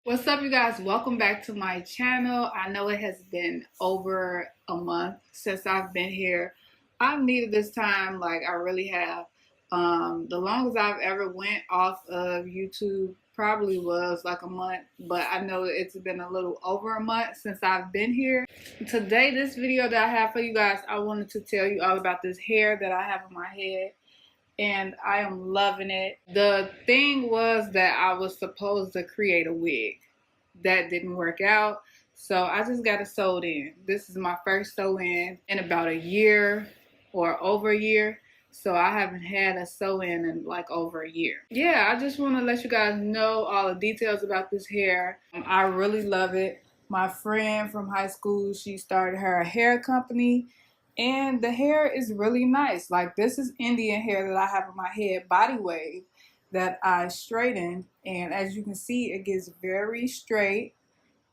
What's up, you guys? Welcome back to my channel. I know it has been over a month since I've been here. I've needed this time, like I really have. The longest I've ever went off of YouTube probably was like a month, but I know it's been a little over a month since I've been here. Today, this video that I have for you guys, I wanted to tell you all about this hair that I have on my head, and I am loving it. The thing was that I was supposed to create a wig. That didn't work out, so I just got it sewed in. This is my first sew in about a year or over a year, so I haven't had a sew in like over a year. Yeah, I just want to let you guys know all the details about this hair. I really love it. My friend from high school, she started her hair company, and the hair is really nice. Like, this is Indian hair that I have on my head, body wave, that I straightened, and as you can see, it gets very straight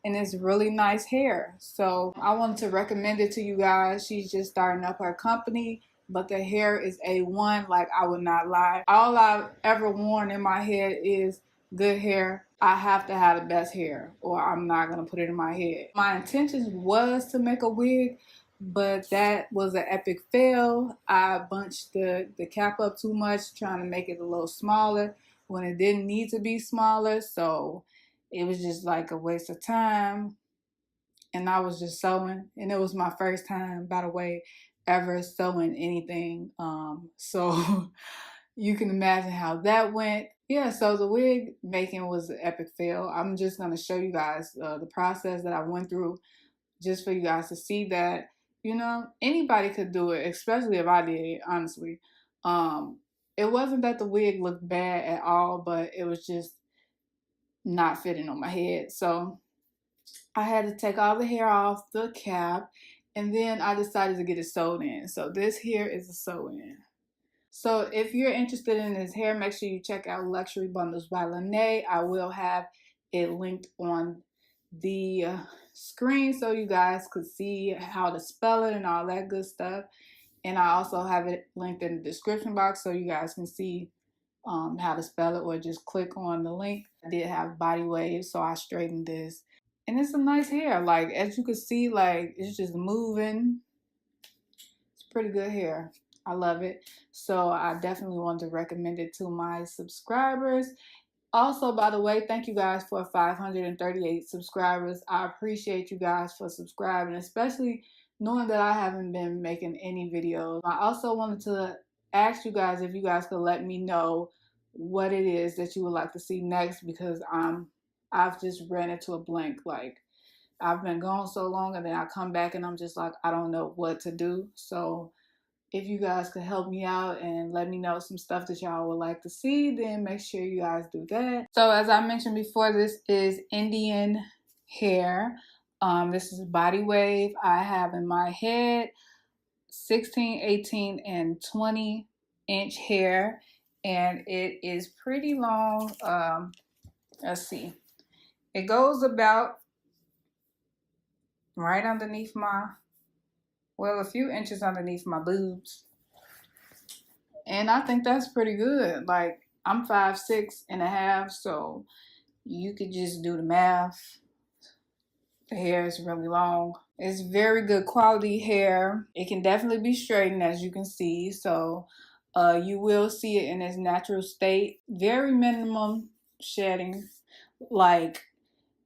and it's really nice hair. So I wanted to recommend it to you guys. She's just starting up her company, but the hair is A1, like I would not lie. All I've ever worn in my head is good hair. I have to have the best hair or I'm not gonna put it in my head. My intention was to make a wig, but that was an epic fail. I bunched the cap up too much, trying to make it a little smaller when it didn't need to be smaller. So it was just like a waste of time, and I was just sewing, and it was my first time, by the way, ever sewing anything. So you can imagine how that went. Yeah, so the wig making was an epic fail. I'm just gonna show you guys the process that I went through, just for you guys to see that, you know, anybody could do it, especially if I did it, honestly. It wasn't that the wig looked bad at all, but it was just not fitting on my head. So I had to take all the hair off the cap, and then I decided to get it sewed in. So this here is a sew in. So if you're interested in this hair, make sure you check out Luxury Bundles by Lene. I will have it linked on the screen so you guys could see how to spell it and all that good stuff. And I also have it linked in the description box so you guys can see how to spell it, or just click on the link. I did have body waves, so I straightened this. And it's a nice hair. Like, as you can see, like, it's just moving. It's pretty good hair. I love it. So I definitely want to recommend it to my subscribers. Also, by the way, thank you guys for 538 subscribers. I appreciate you guys for subscribing, especially knowing that I haven't been making any videos. I also wanted to ask you guys if you guys could let me know what it is that you would like to see next, because I've just ran into a blank. Like, I've been gone so long, and then I come back and I'm just like, I don't know what to do. So if you guys could help me out and let me know some stuff that y'all would like to see, then make sure you guys do that. So as I mentioned before, this is Indian hair. This is body wave. I have in my head 16, 18, and 20-inch hair, and it is pretty long. Let's see. It goes about right underneath my, well, a few inches underneath my boobs. And I think that's pretty good. Like, I'm 5'6.5", so you could just do the math. The hair is really long. It's very good quality hair. It can definitely be straightened, as you can see. So you will see it in its natural state. Very minimum shedding. Like,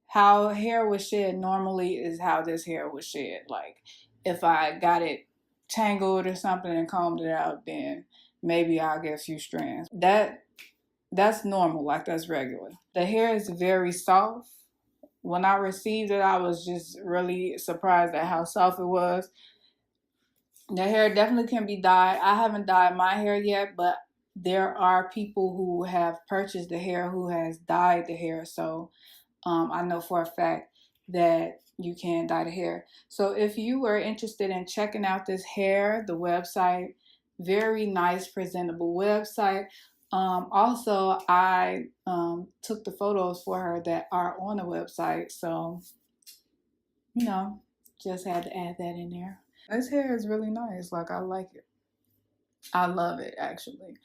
how hair was shed normally is how this hair was shed. Like, if I got it tangled or something and combed it out, then maybe I'll get a few strands. That's normal, like that's regular. The hair is very soft. When I received it, I was just really surprised at how soft it was. The hair definitely can be dyed. I haven't dyed my hair yet, but there are people who have purchased the hair who has dyed the hair. So I know for a fact that you can dye the hair. So if you were interested in checking out this hair, the website, very nice, presentable website. Also, I took the photos for her that are on the website. So, you know, just had to add that in there. This hair is really nice. Like, I like it. I love it, actually.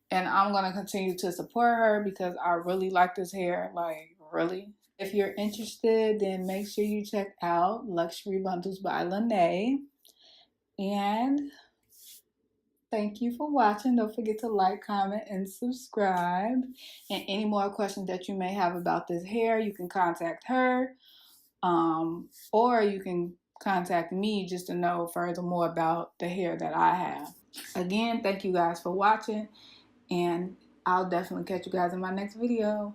And I'm going to continue to support her because I really like this hair. Like, really. If you're interested, then make sure you check out Luxury Bundles by Lene. And thank you for watching. Don't forget to like, comment, and subscribe. And any more questions that you may have about this hair, you can contact her. Or you can contact me just to know further more about the hair that I have. Again, thank you guys for watching, and I'll definitely catch you guys in my next video.